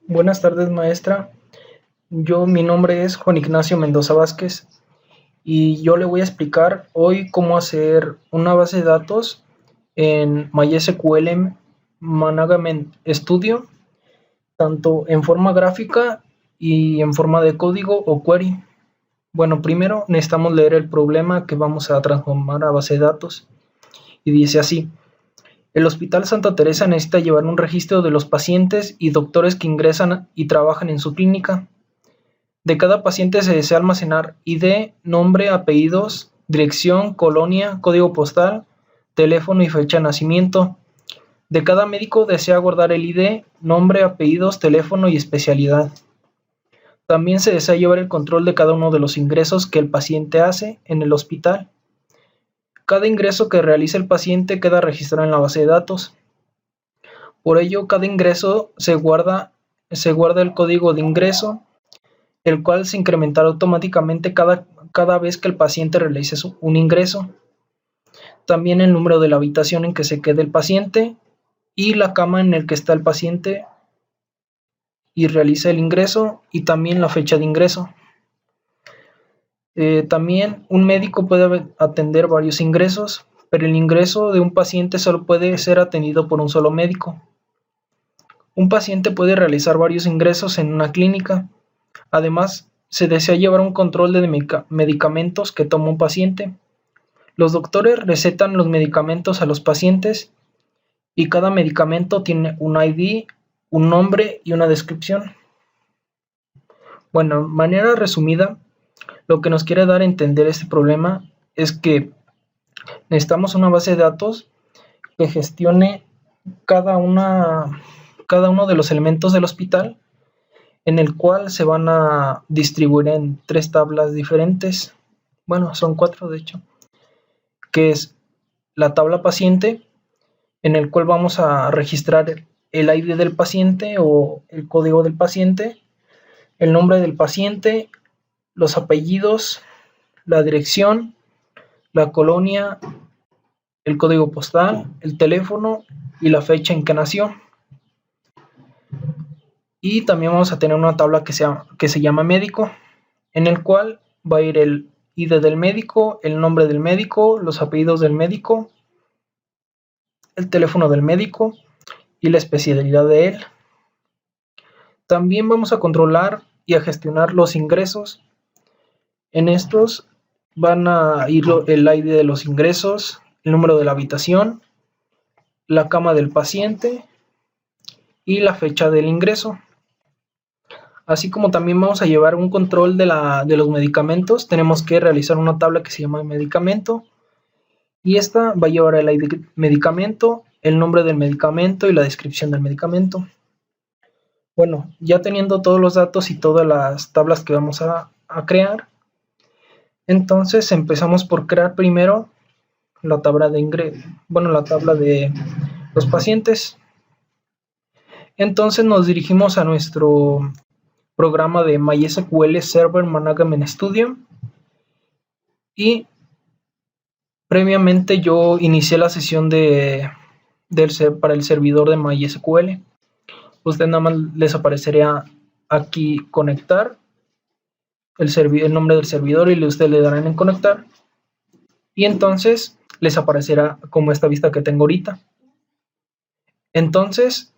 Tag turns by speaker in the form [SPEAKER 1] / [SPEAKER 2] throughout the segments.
[SPEAKER 1] Buenas tardes, maestra. Mi nombre es Juan Ignacio Mendoza Vázquez y yo le voy a explicar hoy cómo hacer una base de datos en MySQL Management Studio, tanto en forma gráfica y en forma de código o query. Bueno, primero necesitamos leer el problema que vamos a transformar a base de datos y dice así: el Hospital Santa Teresa necesita llevar un registro de los pacientes y doctores que ingresan y trabajan en su clínica. De cada paciente se desea almacenar ID, nombre, apellidos, dirección, colonia, código postal, teléfono y fecha de nacimiento. De cada médico desea guardar el ID, nombre, apellidos, teléfono y especialidad. También se desea llevar el control de cada uno de los ingresos que el paciente hace en el hospital. Cada ingreso que realice el paciente queda registrado en la base de datos. Por ello, cada ingreso se guarda el código de ingreso, el cual se incrementará automáticamente cada vez que el paciente realice un ingreso. También el número de la habitación en que se quede el paciente y la cama en el que está el paciente y realiza el ingreso, y también la fecha de ingreso. También un médico puede atender varios ingresos, pero el ingreso de un paciente solo puede ser atendido por un solo médico. Un paciente puede realizar varios ingresos en una clínica. Además, se desea llevar un control de medicamentos que toma un paciente. Los doctores recetan los medicamentos a los pacientes y cada medicamento tiene un ID, un nombre y una descripción. Bueno, de manera resumida, lo que nos quiere dar a entender este problema es que necesitamos una base de datos que gestione cada uno de los elementos del hospital, en el cual se van a distribuir en 3 tablas diferentes. Bueno, son 4 de hecho, que es la tabla paciente, en el cual vamos a registrar el ID del paciente o el código del paciente, el nombre del paciente, los apellidos, la dirección, la colonia, el código postal, el teléfono y la fecha en que nació. Y también vamos a tener una tabla que se llama médico, en el cual va a ir el ID del médico, el nombre del médico, los apellidos del médico, el teléfono del médico y la especialidad de él. También vamos a controlar y a gestionar los ingresos. En estos van a ir el ID de los ingresos, el número de la habitación, la cama del paciente y la fecha del ingreso. Así como también vamos a llevar un control de los medicamentos. Tenemos que realizar una tabla que se llama medicamento, y esta va a llevar el ID medicamento, el nombre del medicamento y la descripción del medicamento. Bueno, ya teniendo todos los datos y todas las tablas que vamos a crear, entonces empezamos por crear primero la tabla de los pacientes. Entonces nos dirigimos a nuestro programa de MySQL Server Management Studio, y previamente yo inicié la sesión para el servidor de MySQL. Usted nada más les aparecería aquí conectar, el nombre del servidor, y ustedes le darán en conectar, y entonces les aparecerá como esta vista que tengo ahorita. Entonces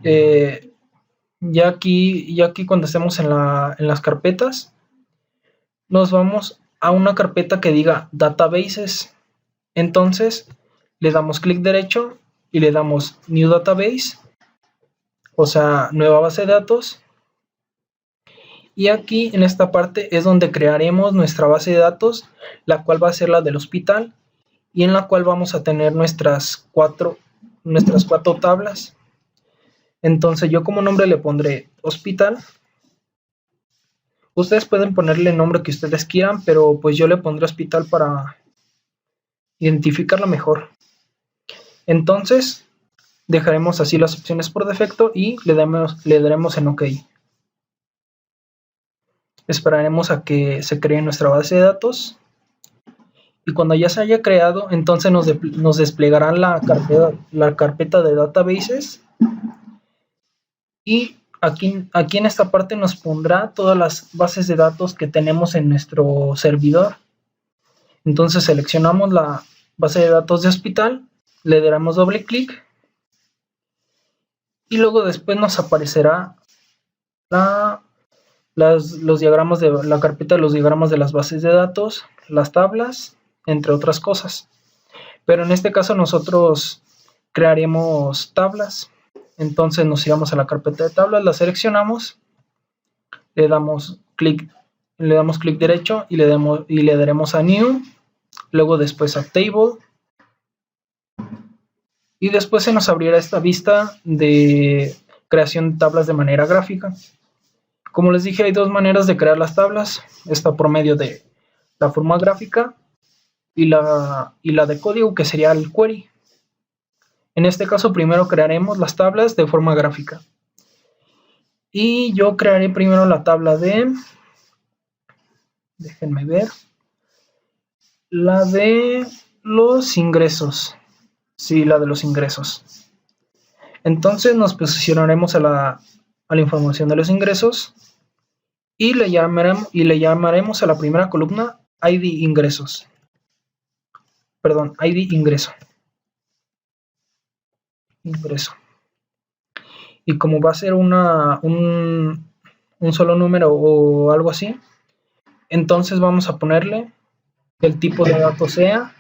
[SPEAKER 1] ya aquí cuando estemos en las carpetas, nos vamos a una carpeta que diga databases. Entonces le damos clic derecho y le damos new database, o sea, nueva base de datos, y aquí en esta parte es donde crearemos nuestra base de datos, la cual va a ser la del hospital, y en la cual vamos a tener nuestras cuatro tablas. Entonces yo como nombre le pondré hospital. Ustedes pueden ponerle el nombre que ustedes quieran, pero pues yo le pondré hospital para identificarlo mejor. Entonces dejaremos así las opciones por defecto y le daremos en OK. Esperaremos a que se cree nuestra base de datos, y cuando ya se haya creado, entonces nos desplegará la carpeta de databases, y aquí en esta parte nos pondrá todas las bases de datos que tenemos en nuestro servidor. Entonces seleccionamos la base de datos de hospital, le daremos doble clic y luego después nos aparecerá los diagramas de la carpeta de los diagramas de las bases de datos, las tablas, entre otras cosas. Pero en este caso nosotros crearemos tablas. Entonces nos iremos a la carpeta de tablas, la seleccionamos, le damos clic derecho y le daremos a New, luego después a Table, y después se nos abrirá esta vista de creación de tablas de manera gráfica. Como les dije, hay dos maneras de crear las tablas. Esta por medio de la forma gráfica y la de código, que sería el query. En este caso primero crearemos las tablas de forma gráfica. Y yo crearé primero la tabla de... Déjenme ver. La de los ingresos. Sí, la de los ingresos. Entonces nos posicionaremos a la información de los ingresos y le llamaremos a la primera columna ID ingresos. Perdón, ID ingreso. Y como va a ser un solo número o algo así, entonces vamos a ponerle que el tipo de datos sea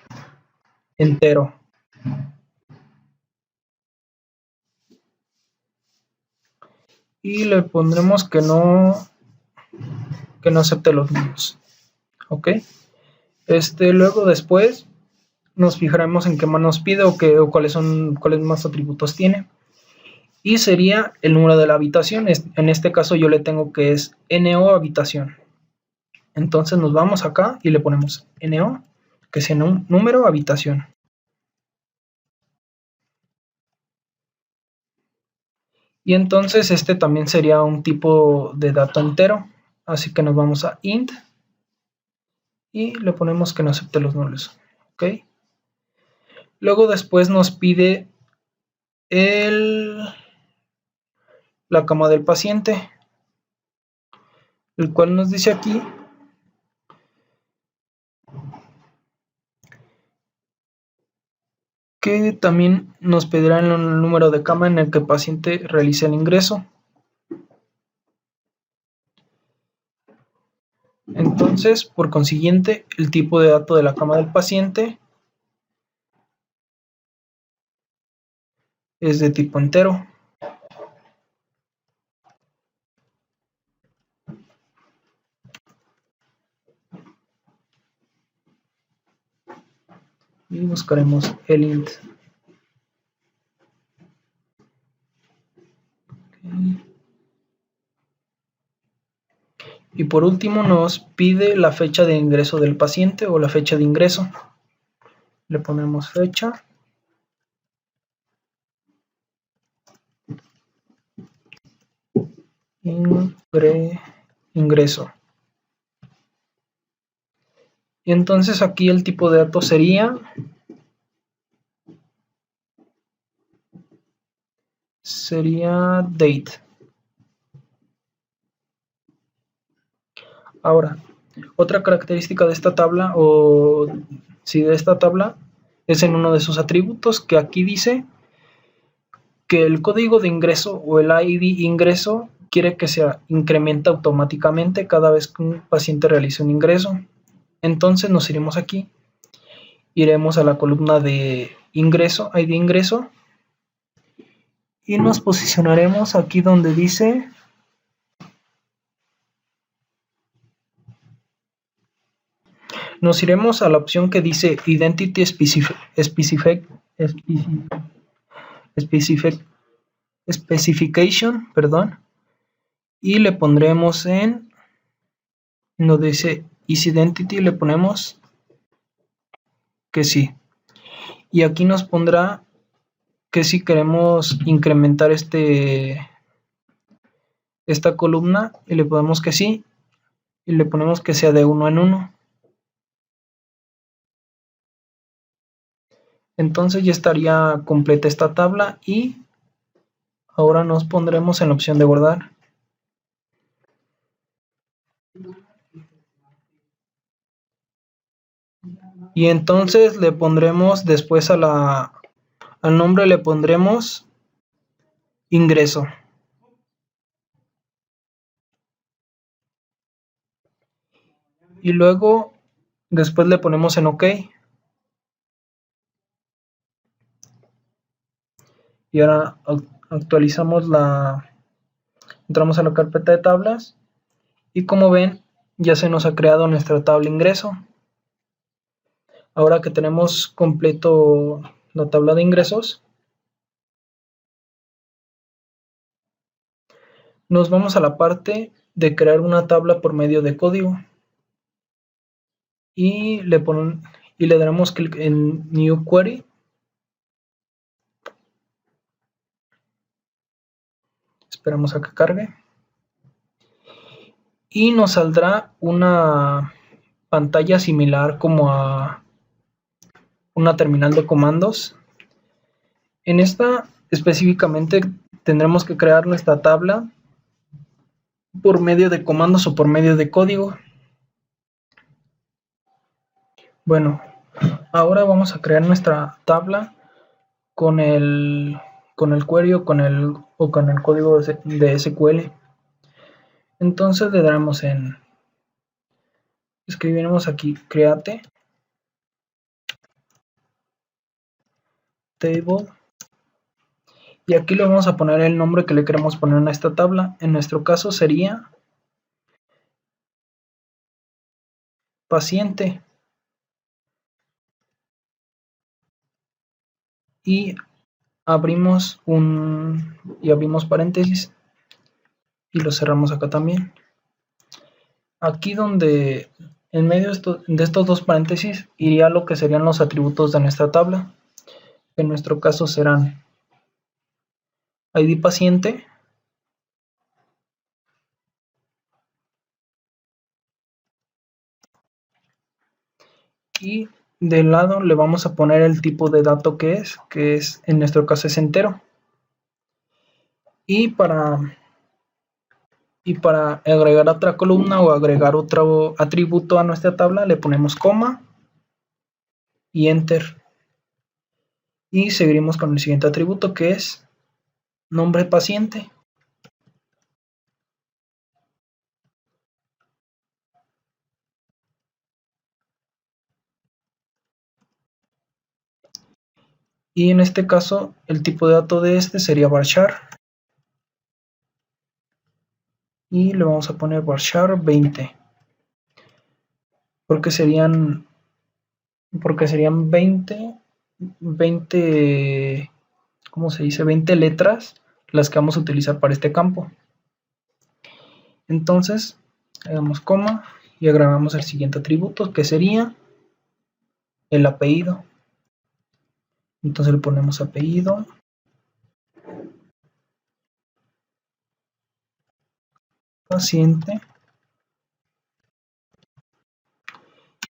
[SPEAKER 1] entero. Y le pondremos que no acepte los números. Ok. Luego después nos fijaremos en qué más nos pide o cuáles más atributos tiene. Y sería el número de la habitación. En este caso yo le tengo que es NO habitación. Entonces nos vamos acá y le ponemos NO, que sea un número habitación. Y entonces este también sería un tipo de dato entero. Así que nos vamos a int y le ponemos que no acepte los nulos. Ok. Luego después nos pide la cama del paciente, el cual nos dice aquí que también nos pedirá el número de cama en el que el paciente realice el ingreso. Entonces, por consiguiente, el tipo de dato de la cama del paciente es de tipo entero. Y buscaremos el int. Okay. Y por último nos pide la fecha de ingreso del paciente o la fecha de ingreso. Le ponemos fecha. Ingreso. Y entonces aquí el tipo de datos sería date. Ahora, otra característica de esta tabla es en uno de sus atributos, que aquí dice que el código de ingreso o el ID ingreso quiere que se incremente automáticamente cada vez que un paciente realice un ingreso. Entonces nos iremos aquí, iremos a la columna de ingreso, ID ingreso, y nos posicionaremos aquí donde dice nos iremos a la opción que dice Identity Specification, perdón, y le pondremos en donde dice isIdentity, le ponemos que sí. Y aquí nos pondrá que si queremos incrementar esta columna, y le ponemos que sí, y le ponemos que sea de 1 en 1. Entonces ya estaría completa esta tabla y Ahora nos pondremos en la opción de guardar. Y entonces le pondremos después al nombre le pondremos ingreso. Y luego después le ponemos en OK. Y ahora actualizamos entramos a la carpeta de tablas y como ven ya se nos ha creado nuestra tabla ingreso. Ahora que tenemos completo la tabla de ingresos, nos vamos a la parte de crear una tabla por medio de código y le daremos clic en New Query. Esperamos a que cargue y nos saldrá una pantalla similar como a una terminal de comandos. En esta específicamente tendremos que crear nuestra tabla por medio de comandos o por medio de código. Bueno, ahora vamos a crear nuestra tabla con el query o con el código de SQL. Entonces le daremos escribiremos aquí create table y aquí le vamos a poner el nombre que le queremos poner a esta tabla. En nuestro caso sería paciente y abrimos paréntesis y lo cerramos acá también. Aquí donde en medio de estos dos paréntesis iría lo que serían los atributos de nuestra tabla. En nuestro caso serán ID paciente, y del lado le vamos a poner el tipo de dato que es en nuestro caso es entero. Y para agregar otra columna o agregar otro atributo a nuestra tabla le ponemos coma y enter. Y seguiremos con el siguiente atributo que es nombre paciente. Y en este caso el tipo de dato de este sería varchar. Y le vamos a poner varchar 20. Porque serían 20, ¿cómo se dice? 20 letras las que vamos a utilizar para este campo. Entonces, le damos coma y agregamos el siguiente atributo que sería el apellido. Entonces le ponemos apellido, paciente,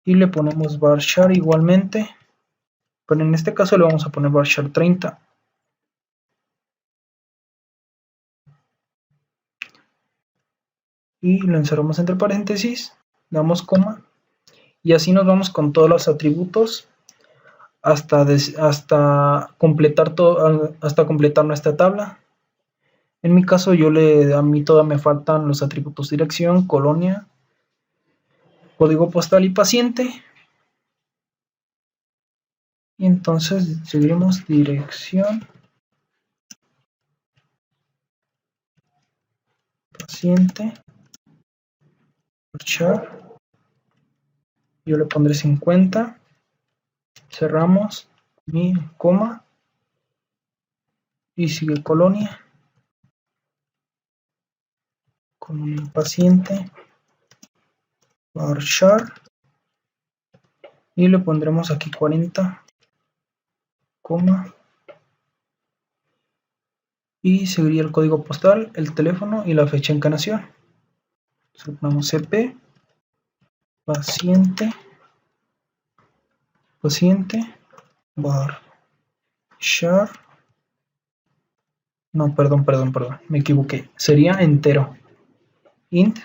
[SPEAKER 1] y le ponemos varchar igualmente, pero en este caso le vamos a poner varchar 30. Y lo encerramos entre paréntesis, damos coma, y así nos vamos con todos los atributos hasta completar nuestra tabla. En mi caso a mí todavía me faltan los atributos dirección, colonia, código postal y paciente. Y entonces seguiremos dirección, paciente, varchar, yo le pondré 50, cerramos, mi coma, y sigue colonia paciente, varchar, y le pondremos aquí 40, coma, y seguiría el código postal, el teléfono y la fecha de encarnación. Entonces ponemos CP, paciente, varchar, No, perdón, me equivoqué. Sería entero. Int,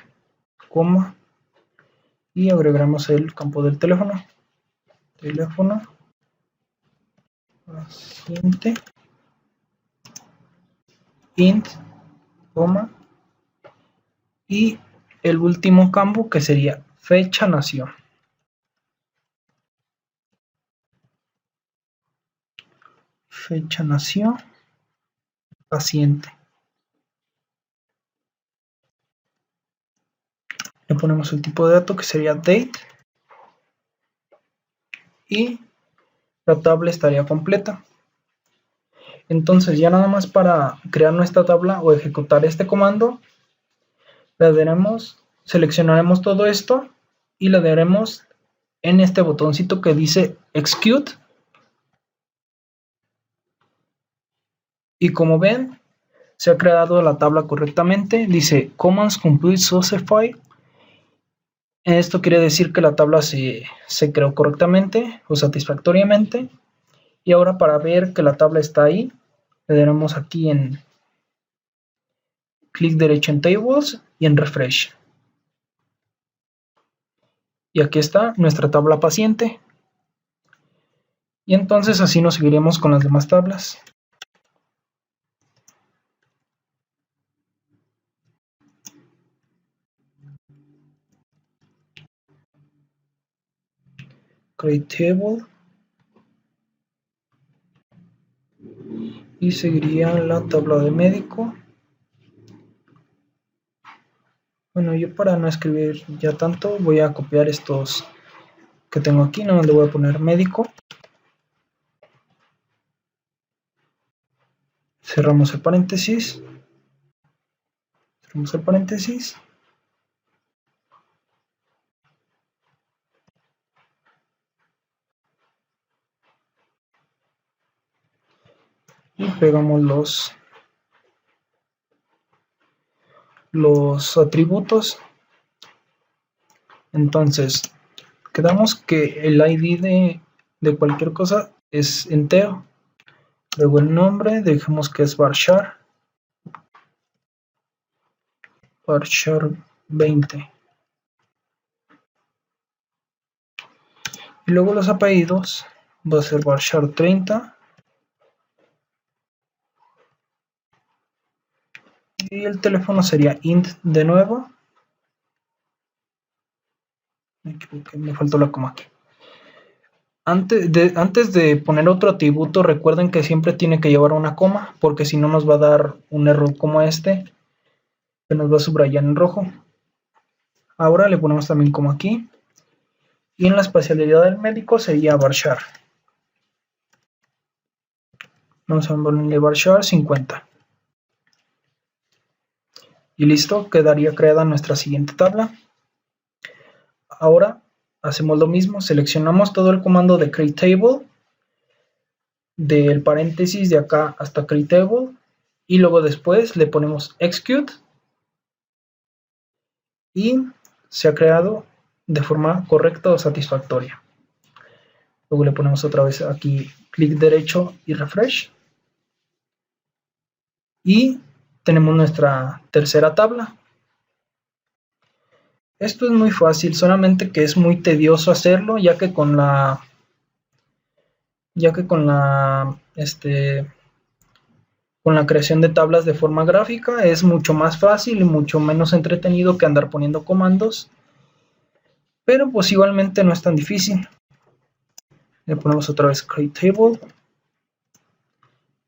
[SPEAKER 1] coma, y agregamos el campo del teléfono. Teléfono paciente. Int, coma, y el último campo que sería fecha nació. Fecha nació paciente. Le ponemos el tipo de dato que sería date y la tabla estaría completa. Entonces ya nada más para crear nuestra tabla o ejecutar este comando, le daremos, seleccionaremos todo esto y le daremos en este botoncito que dice execute. Y como ven, se ha creado la tabla correctamente. Dice commands complete successfully. Esto quiere decir que la tabla se creó correctamente o satisfactoriamente. Y ahora para ver que la tabla está ahí, le daremos aquí en clic derecho en tables y en refresh. Y aquí está nuestra tabla paciente. Y entonces así nos seguiremos con las demás tablas. Create table. Y seguiría la tabla de médico. Bueno, yo para no escribir ya tanto voy a copiar estos que tengo aquí, no le voy a poner médico. Cerramos el paréntesis. Cerramos el paréntesis. Y pegamos los atributos. Entonces, quedamos que el ID de cualquier cosa es entero. Luego el nombre, dejemos que es varchar 20. Y luego los apellidos va a ser varchar 30. Y el teléfono sería int de nuevo. Me equivoqué, me faltó la coma aquí. Antes de poner otro atributo, recuerden que siempre tiene que llevar una coma, porque si no nos va a dar un error como este, que nos va a subrayar en rojo. Ahora le ponemos también coma aquí. Y en la especialidad del médico sería varchar. Vamos a ponerle varchar 50. Y listo, quedaría creada nuestra siguiente tabla. Ahora hacemos lo mismo, seleccionamos todo el comando de create table, del paréntesis de acá hasta create table, y luego después le ponemos execute, y se ha creado de forma correcta o satisfactoria. Luego le ponemos otra vez aquí clic derecho y refresh, y tenemos nuestra tercera tabla. Esto es muy fácil, solamente que es muy tedioso hacerlo, ya que con la creación de tablas de forma gráfica es mucho más fácil y mucho menos entretenido que andar poniendo comandos, pero pues igualmente no es tan difícil. Le ponemos otra vez create table,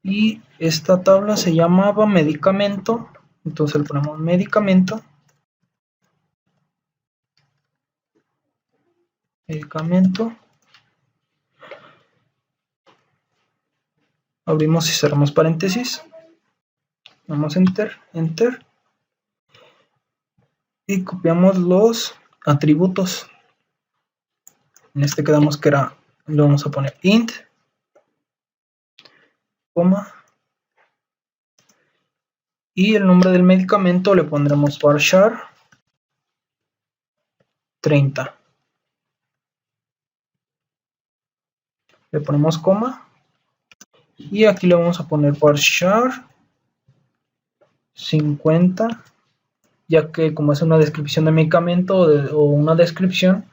[SPEAKER 1] y esta tabla se llamaba medicamento, entonces le ponemos medicamento, abrimos y cerramos paréntesis, damos enter, y copiamos los atributos. En este quedamos que era, le vamos a poner int, coma, y el nombre del medicamento le pondremos varchar 30. Le ponemos coma, y aquí le vamos a poner varchar 50, ya que como es una descripción de medicamento o una descripción,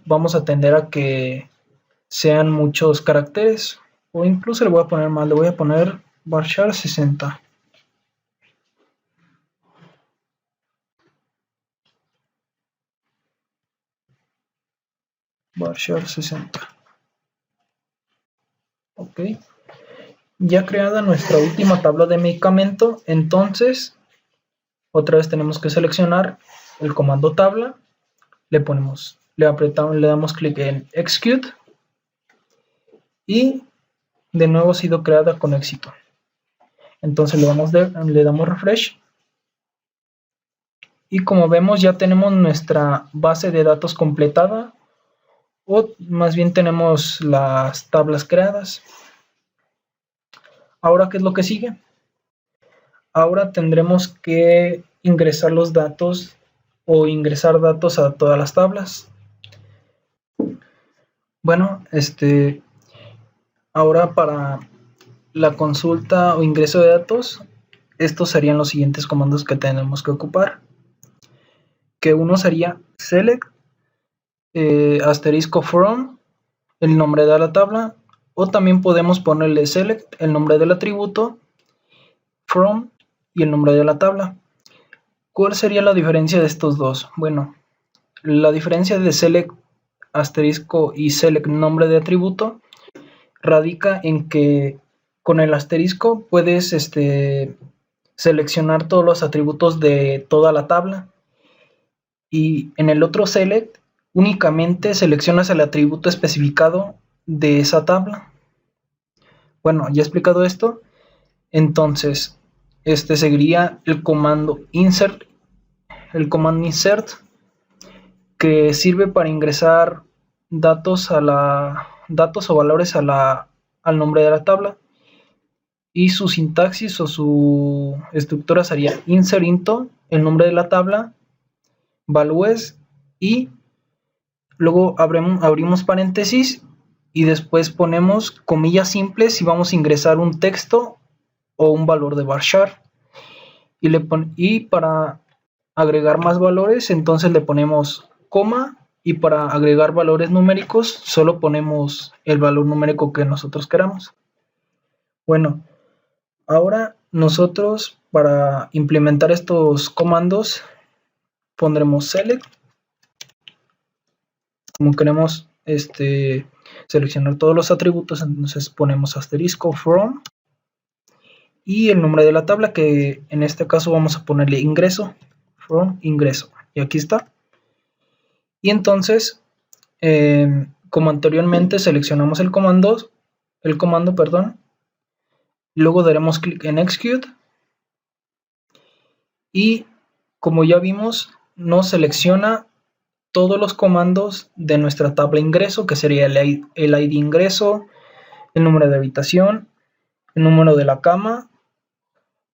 [SPEAKER 1] vamos a tender a que sean muchos caracteres, o incluso le voy a poner más, le voy a poner varchar 60. Varchar 60. Ok. Ya creada nuestra última tabla de medicamento, entonces otra vez tenemos que seleccionar el comando tabla, le apretamos, le damos clic en execute y de nuevo ha sido creada con éxito. Entonces le damos refresh y como vemos ya tenemos nuestra base de datos completada, o más bien tenemos las tablas creadas. Ahora, ¿qué es lo que sigue? Ahora tendremos que ingresar los datos o ingresar datos a todas las tablas. Bueno, ahora para la consulta o ingreso de datos, estos serían los siguientes comandos que tenemos que ocupar. Que uno sería select asterisco from, el nombre de la tabla, o también podemos ponerle select, el nombre del atributo, from y el nombre de la tabla. ¿Cuál sería la diferencia de estos dos? Bueno, la diferencia de select asterisco y select nombre de atributo radica en que con el asterisco puedes seleccionar todos los atributos de toda la tabla, y en el otro select únicamente seleccionas el atributo especificado de esa tabla. Bueno, ya he explicado esto, entonces seguiría el comando insert, que sirve para ingresar datos o valores al nombre de la tabla, y su sintaxis o su estructura sería insert into, el nombre de la tabla, values, y luego abrimos paréntesis y después ponemos comillas simples si vamos a ingresar un texto o un valor de varchar, y para agregar más valores entonces le ponemos coma, y para agregar valores numéricos solo ponemos el valor numérico que nosotros queramos. Bueno, ahora nosotros para implementar estos comandos pondremos select, como queremos seleccionar todos los atributos, entonces ponemos asterisco from y el nombre de la tabla, que en este caso vamos a ponerle ingreso, from ingreso, y aquí está. Y entonces como anteriormente seleccionamos el comando, luego daremos clic en execute y como ya vimos nos selecciona todos los comandos de nuestra tabla ingreso, que sería el ID ingreso, el número de habitación, el número de la cama,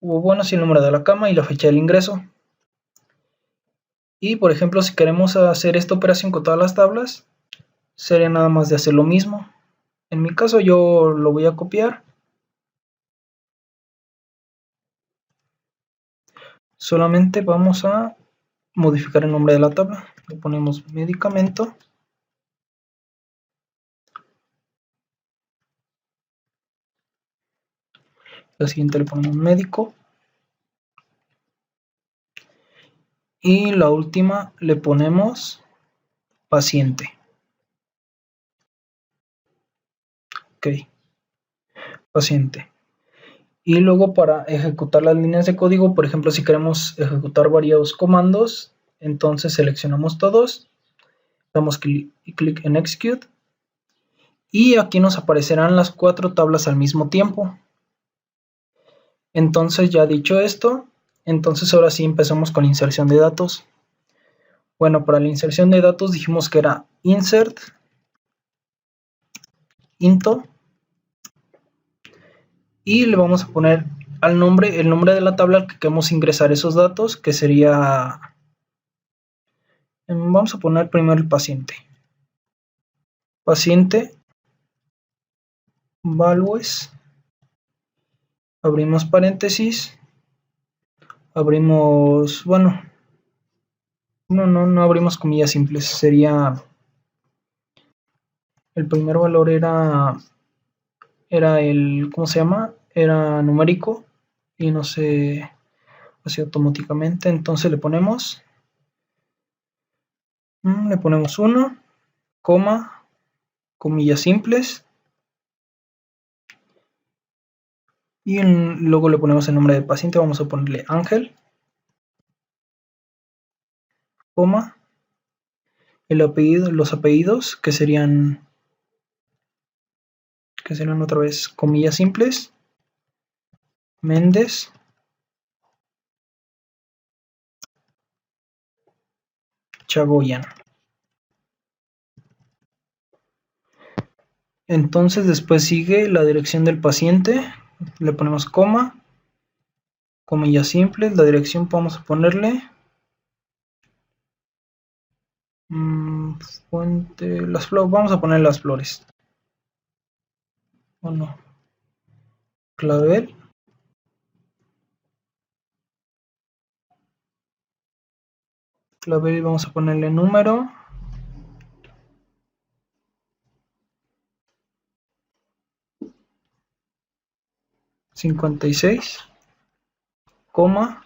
[SPEAKER 1] el número de la cama y la fecha del ingreso. Y por ejemplo, si queremos hacer esta operación con todas las tablas, sería nada más de hacer lo mismo. En mi caso yo lo voy a copiar. Solamente vamos a modificar el nombre de la tabla. Le ponemos medicamento. La siguiente le ponemos médico. Y la última le ponemos paciente. Ok. Paciente. Y luego para ejecutar las líneas de código, por ejemplo, si queremos ejecutar varios comandos, entonces seleccionamos todos, damos clic en execute y aquí nos aparecerán las 4 tablas al mismo tiempo. Entonces, ya dicho esto, entonces ahora sí empezamos con la inserción de datos. Bueno, para la inserción de datos dijimos que era insert into y le vamos a poner el nombre de la tabla al que queremos ingresar esos datos, que sería, vamos a poner primero el paciente values, abrimos paréntesis, abrimos, bueno, no abrimos comillas simples, sería, el primer valor era el, ¿cómo se llama? Era numérico y no se hacía automáticamente, entonces le ponemos 1, coma, comillas simples, y luego le ponemos el nombre del paciente, vamos a ponerle Ángel, coma, el apellido, los apellidos que serían otra vez comillas simples, Méndez, Chagoyan. Entonces después sigue la dirección del paciente, le ponemos coma, comillas simples, la dirección vamos a ponerle fuente, las flores, vamos a poner las flores. Bueno, clavel. Clavel, vamos a ponerle número. $56, coma.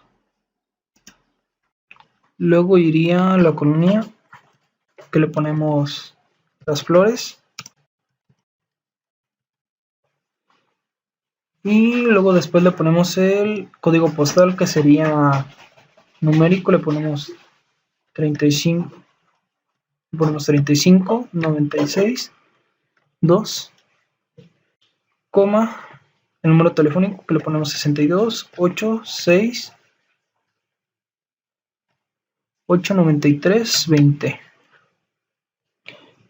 [SPEAKER 1] Luego iría la colonia que le ponemos las flores. Y luego después le ponemos el código postal que sería numérico, le ponemos 35, ponemos 35, 96, 2, coma, el número telefónico que le ponemos 62, 8, 6, 893, 20.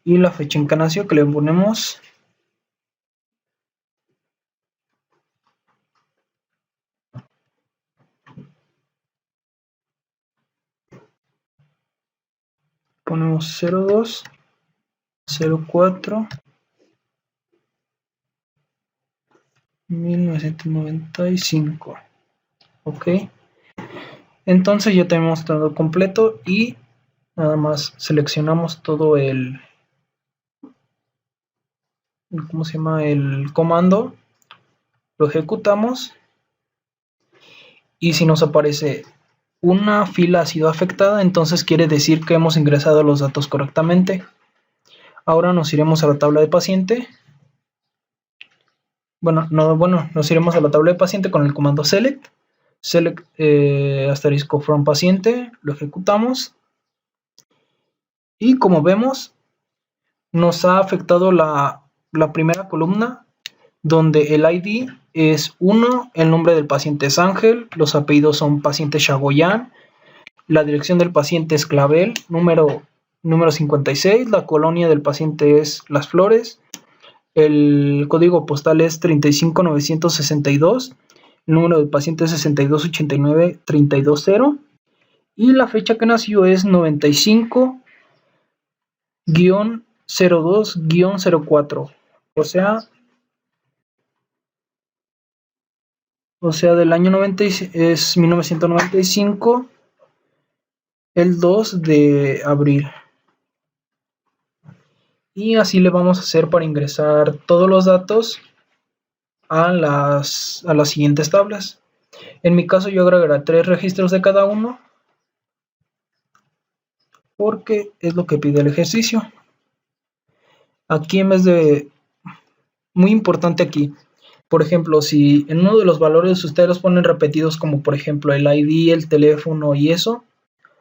[SPEAKER 1] Y la fecha en Canasio que le ponemos ponemos 02, 04, 1995. Ok, entonces ya tenemos todo completo y nada más seleccionamos todo el, ¿cómo se llama? El comando, lo ejecutamos y si nos aparece una fila ha sido afectada, entonces quiere decir que hemos ingresado los datos correctamente. Ahora nos iremos a la tabla de paciente. Nos iremos a la tabla de paciente con el comando select asterisco from paciente, lo ejecutamos y como vemos nos ha afectado la primera columna donde el ID es 1, el nombre del paciente es Ángel, los apellidos son paciente Chagoyan, la dirección del paciente es Clavel, número 56, la colonia del paciente es Las Flores, el código postal es 35962, el número del paciente es 6289320 y la fecha que nació es 95-02-04, o sea del año 90 es 1995, el 2 de abril. Y así le vamos a hacer para ingresar todos los datos a las siguientes tablas. En mi caso yo agregaré 3 registros de cada uno porque es lo que pide el ejercicio. Aquí en vez de, muy importante aquí, por ejemplo, si en uno de los valores ustedes los ponen repetidos como por ejemplo el ID, el teléfono y eso,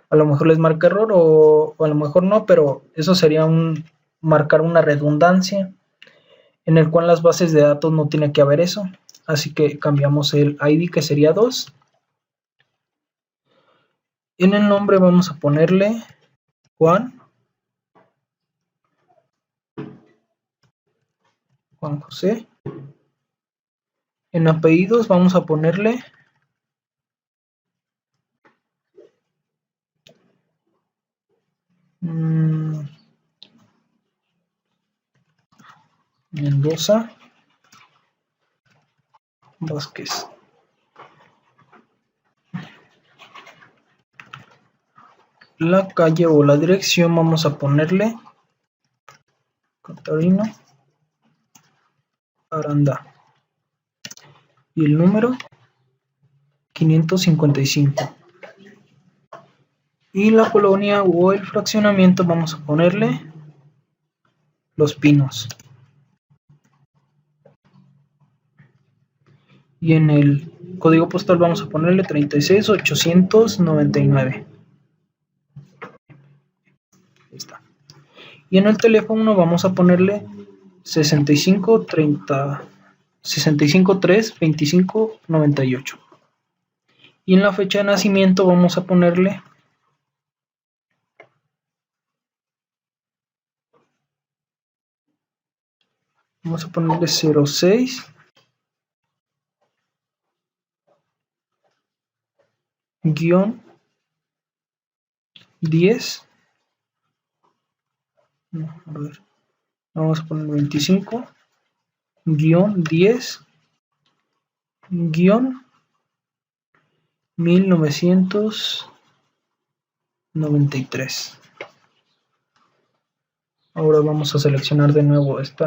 [SPEAKER 1] a lo mejor les marca error o a lo mejor no, pero eso sería marcar una redundancia en el cual las bases de datos no tiene que haber eso. Así que cambiamos el ID que sería 2. En el nombre vamos a ponerle Juan José. En apellidos vamos a ponerle Mendoza Vázquez. la calle o la dirección vamos a ponerle Catarino Aranda y el número 555. Y la colonia o el fraccionamiento vamos a ponerle Los Pinos. Y en el código postal vamos a ponerle 36899. Ahí está. Y en el teléfono vamos a ponerle 65 3 25 98. Y en la fecha de nacimiento vamos a ponerle 06 guión 10. A ver, vamos a poner 25 guión 10 guión 1993. Ahora vamos a seleccionar de nuevo este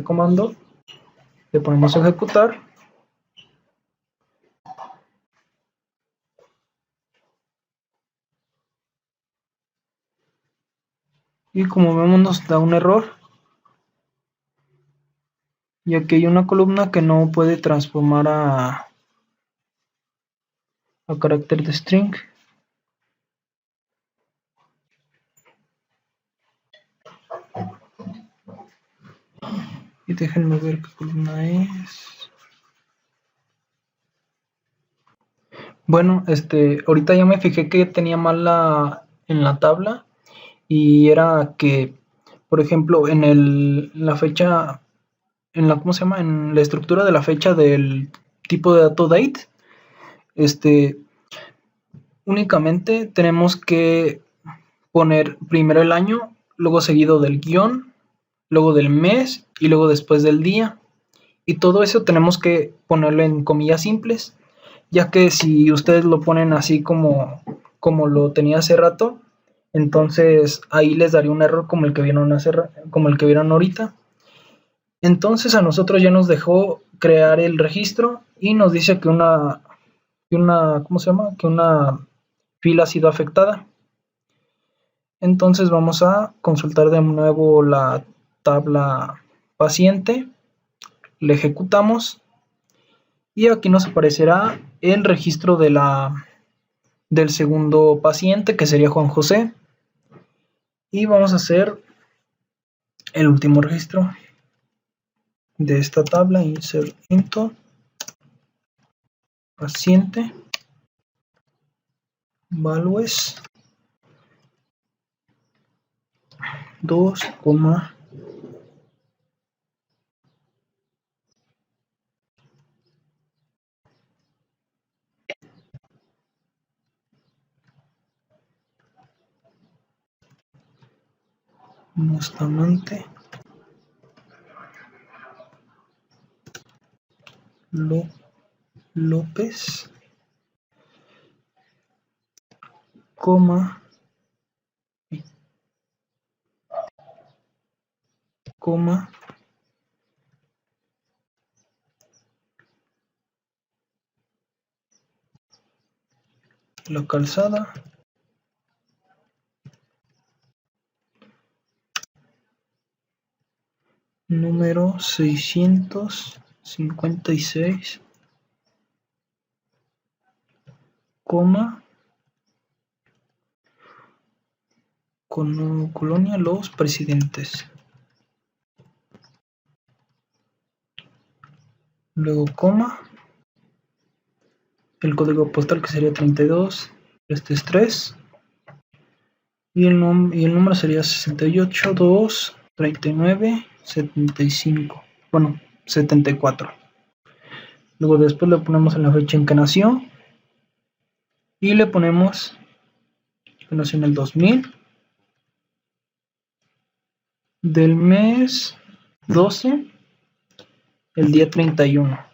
[SPEAKER 1] comando, le ponemos a ejecutar y como vemos nos da un error, ya que hay una columna que no puede transformar a carácter de string. Y déjenme ver qué columna es. Bueno, ahorita ya me fijé que tenía mal en la tabla, y era que, por ejemplo, en la fecha, ¿cómo se llama? En la estructura de la fecha del tipo de dato date, únicamente tenemos que poner primero el año, luego seguido del guión, luego del mes y luego después del día. Y todo eso tenemos que ponerlo en comillas simples, ya que si ustedes lo ponen así como lo tenía hace rato, entonces ahí les daría un error como el que vieron ahorita. Entonces a nosotros ya nos dejó crear el registro y nos dice que una fila ha sido afectada. Entonces vamos a consultar de nuevo la tabla paciente, le ejecutamos y aquí nos aparecerá el registro del segundo paciente, que sería Juan José, y vamos a hacer el último registro de esta tabla. Insert into paciente values 2, Bustamante López, coma La Calzada, número 656, Colonia Los Presidentes, luego el código postal, que sería 32, este es 3, y el número sería 68 2 39 75, bueno, 74. Luego después le ponemos en la fecha en que nació y le ponemos que nació en el 2000, del mes 12, el día 31.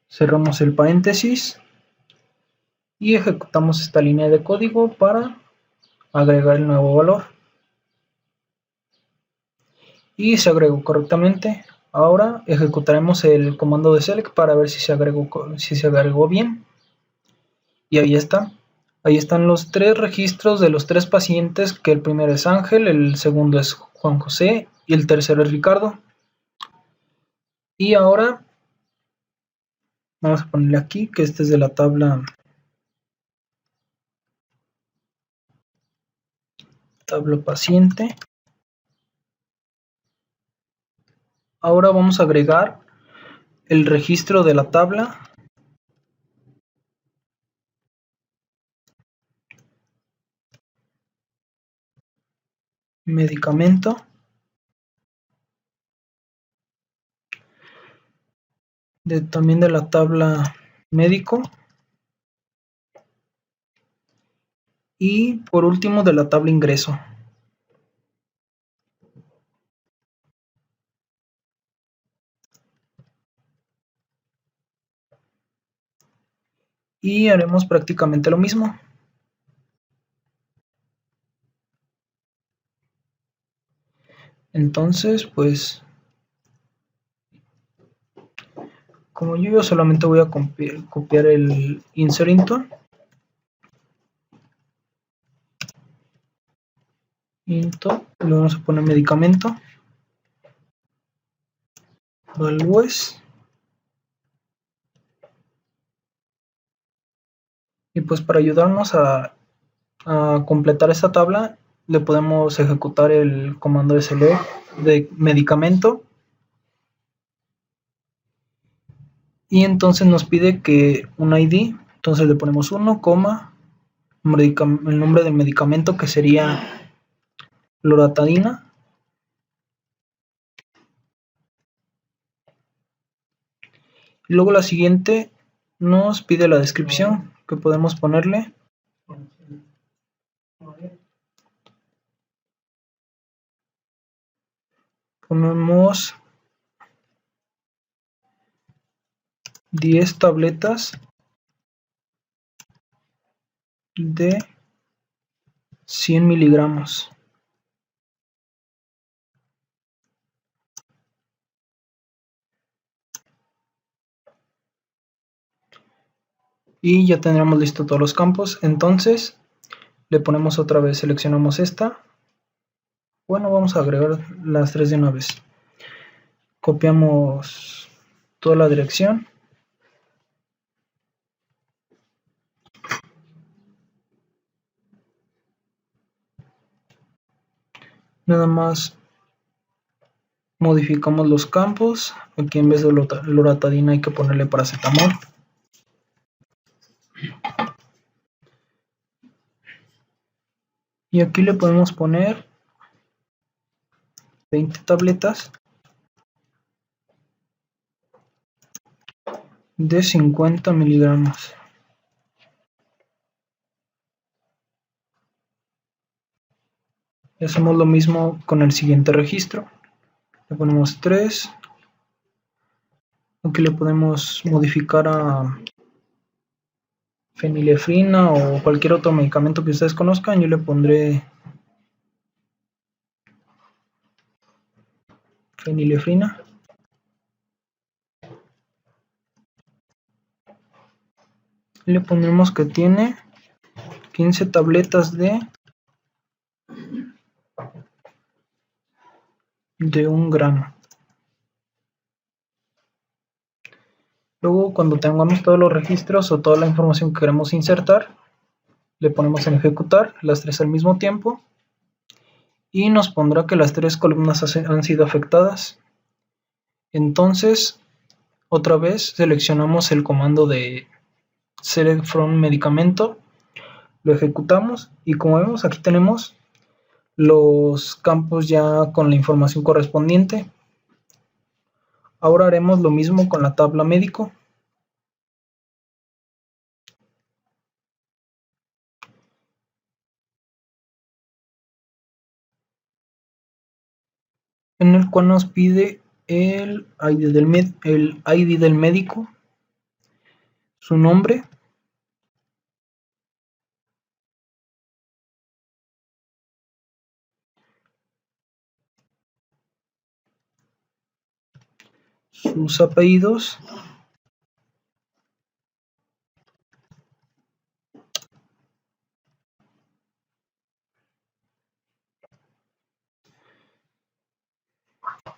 [SPEAKER 1] Cerramos el paréntesis y ejecutamos esta línea de código para agregar el nuevo valor. Y se agregó correctamente. Ahora ejecutaremos el comando de select para ver si se agregó bien. Y ahí está. Ahí están los tres registros de los tres pacientes, que el primero es Ángel, el segundo es Juan José y el tercero es Ricardo. Y ahora vamos a ponerle aquí que este es de la tabla paciente. Ahora vamos a agregar el registro de la tabla medicamento, también de la tabla médico, y por último de la tabla ingreso. Y haremos prácticamente lo mismo. Entonces, pues, como yo solamente voy a copiar el insert into, le vamos a poner medicamento, valúes, y pues para ayudarnos a completar esta tabla, le podemos ejecutar el comando de select de medicamento, y entonces nos pide que un ID, entonces le ponemos 1, el nombre del medicamento, que sería loratadina, y luego la siguiente nos pide la descripción, que podemos ponerle ponemos 10 tabletas de 100 miligramos. Y ya tendremos listo todos los campos. Entonces le ponemos otra vez, seleccionamos esta. Bueno, vamos a agregar las tres de una vez. Copiamos toda la dirección. Nada más modificamos los campos. Aquí en vez de loratadina hay que ponerle paracetamol. Y aquí le podemos poner 20 tabletas de 50 miligramos. Y hacemos lo mismo con el siguiente registro. Le ponemos 3. Aquí le podemos modificar a fenilefrina o cualquier otro medicamento que ustedes conozcan. Yo le pondré fenilefrina. Le pondremos que tiene 15 tabletas de 1 gramo. Luego, cuando tengamos todos los registros o toda la información que queremos insertar, le ponemos en ejecutar las tres al mismo tiempo y nos pondrá que las tres columnas han sido afectadas. Entonces, otra vez seleccionamos el comando de select from medicamento, lo ejecutamos y como vemos aquí tenemos los campos ya con la información correspondiente. Ahora haremos lo mismo con la tabla médico. En el cual nos pide el ID del médico, su nombre, sus apellidos,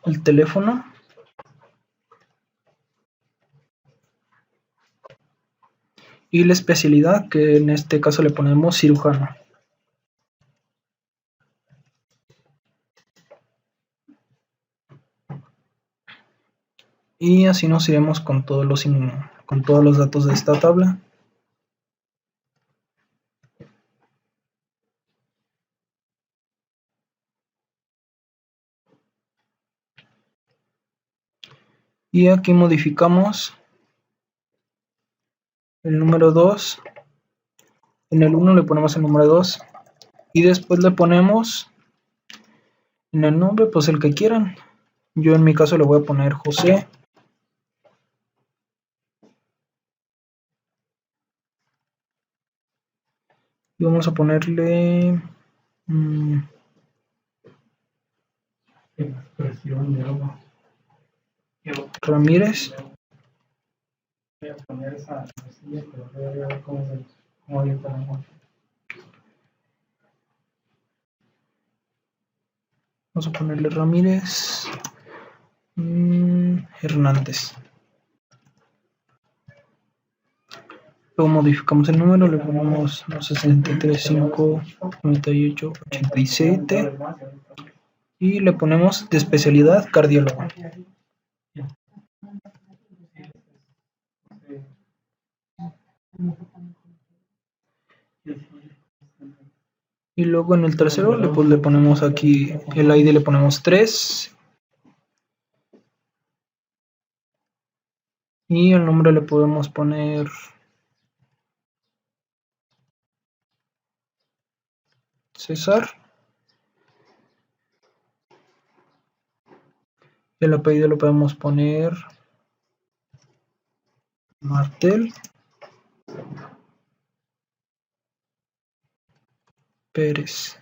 [SPEAKER 1] el teléfono y la especialidad, que en este caso le ponemos cirujano. Y así nos iremos con todos los datos de esta tabla. Y aquí modificamos el número 2. En el 1 le ponemos el número 2. Y después le ponemos en el nombre, pues el que quieran. Yo en mi caso le voy a poner José. Y vamos a ponerle Ramírez. Voy a poner esa silla, pero voy a ver cómo orientamos. Vamos a ponerle Ramírez Hernández. Luego modificamos el número, le ponemos 63.598.87 y le ponemos de especialidad cardiólogo. Y luego en el tercero le ponemos aquí el ID, le ponemos 3. Y el nombre le podemos poner César. El apellido lo podemos poner Martel Pérez.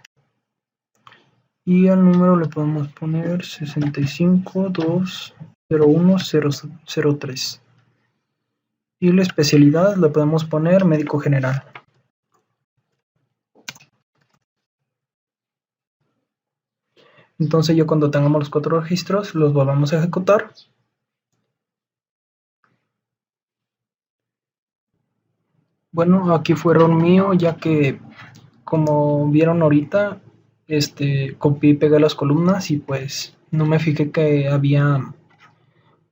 [SPEAKER 1] Y al número le podemos poner 65201003. Y la especialidad le podemos poner médico general. Entonces ya cuando tengamos los 4 registros los volvamos a ejecutar. Bueno, aquí fue error mío, ya que como vieron ahorita, copié y pegué las columnas y pues no me fijé que había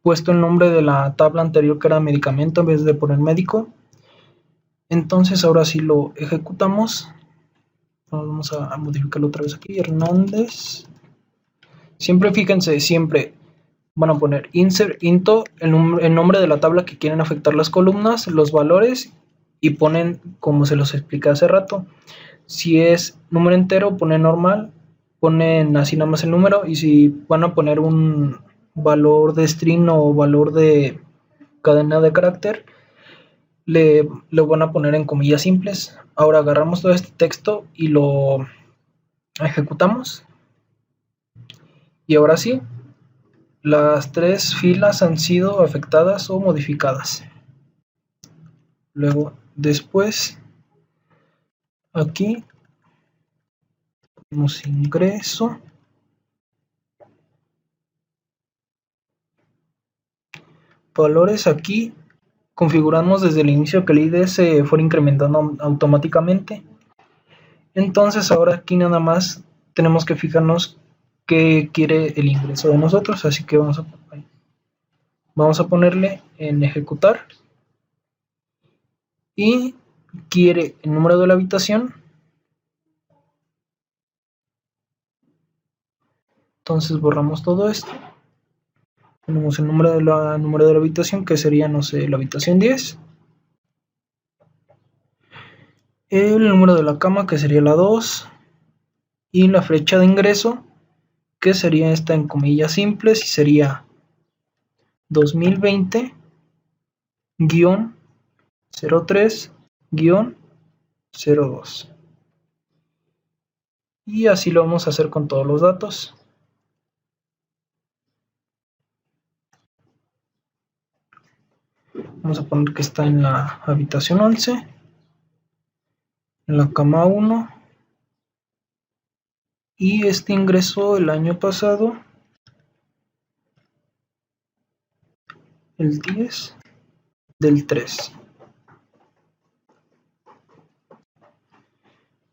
[SPEAKER 1] puesto el nombre de la tabla anterior, que era medicamento, en vez de poner médico. Entonces ahora sí lo ejecutamos. Vamos a modificarlo otra vez aquí, Hernández. Siempre fíjense, siempre van a poner insert into el nombre de la tabla que quieren afectar las columnas, los valores, y ponen como se los expliqué hace rato. Si es número entero, ponen normal, ponen así nada más el número, y si van a poner un valor de string o valor de cadena de carácter, lo van a poner en comillas simples. Ahora agarramos todo este texto y lo ejecutamos. Y ahora sí, las 3 filas han sido afectadas o modificadas. Luego, después, aquí, ponemos ingreso. Valores aquí, configuramos desde el inicio que el ID se fuera incrementando automáticamente. Entonces ahora aquí nada más tenemos que fijarnos qué quiere el ingreso de nosotros, así que vamos a ponerle en ejecutar y quiere el número de la habitación. Entonces borramos todo esto, ponemos el número de la habitación, que sería, no sé, la habitación 10, el número de la cama, que sería la 2, y la fecha de ingreso, que sería esta en comillas simples, y sería 2020-03-02. Y así lo vamos a hacer con todos los datos. Vamos a poner que está en la habitación 11, en la cama 1, y este ingresó el año pasado, el 10 del 3.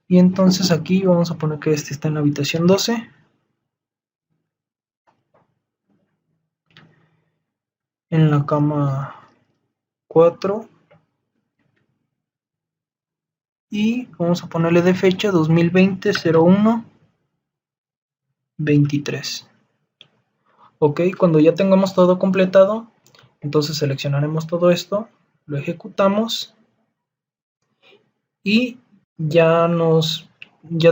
[SPEAKER 1] Y entonces aquí vamos a poner que este está en la habitación 12, en la cama 4, y vamos a ponerle de fecha 2020-01-23. Ok, cuando ya tengamos todo completado, entonces seleccionaremos todo esto, lo ejecutamos y ya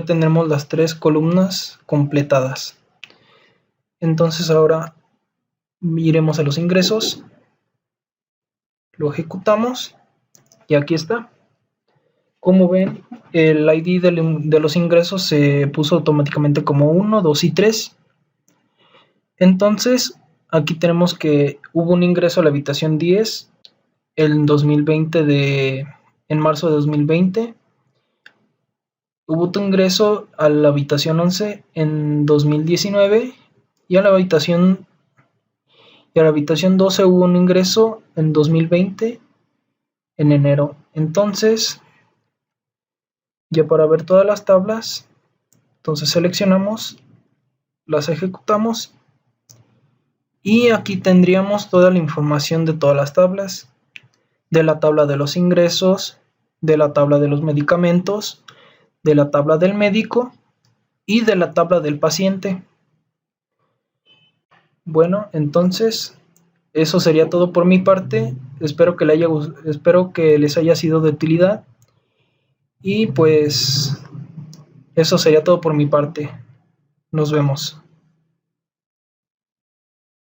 [SPEAKER 1] tendremos las 3 columnas completadas. Entonces ahora iremos a los ingresos, lo ejecutamos y aquí está. Como ven, el ID de los ingresos se puso automáticamente como 1, 2 y 3. Entonces aquí tenemos que hubo un ingreso a la habitación 10 en marzo de 2020. Hubo otro ingreso a la habitación 11 en 2019 y a la habitación 12 hubo un ingreso en 2020 en enero. Entonces, ya para ver todas las tablas, entonces seleccionamos, las ejecutamos y aquí tendríamos toda la información de todas las tablas, de la tabla de los ingresos, de la tabla de los medicamentos, de la tabla del médico y de la tabla del paciente. Bueno, entonces eso sería todo por mi parte. Espero que les haya sido de utilidad. Y pues eso sería todo por mi parte. Nos vemos.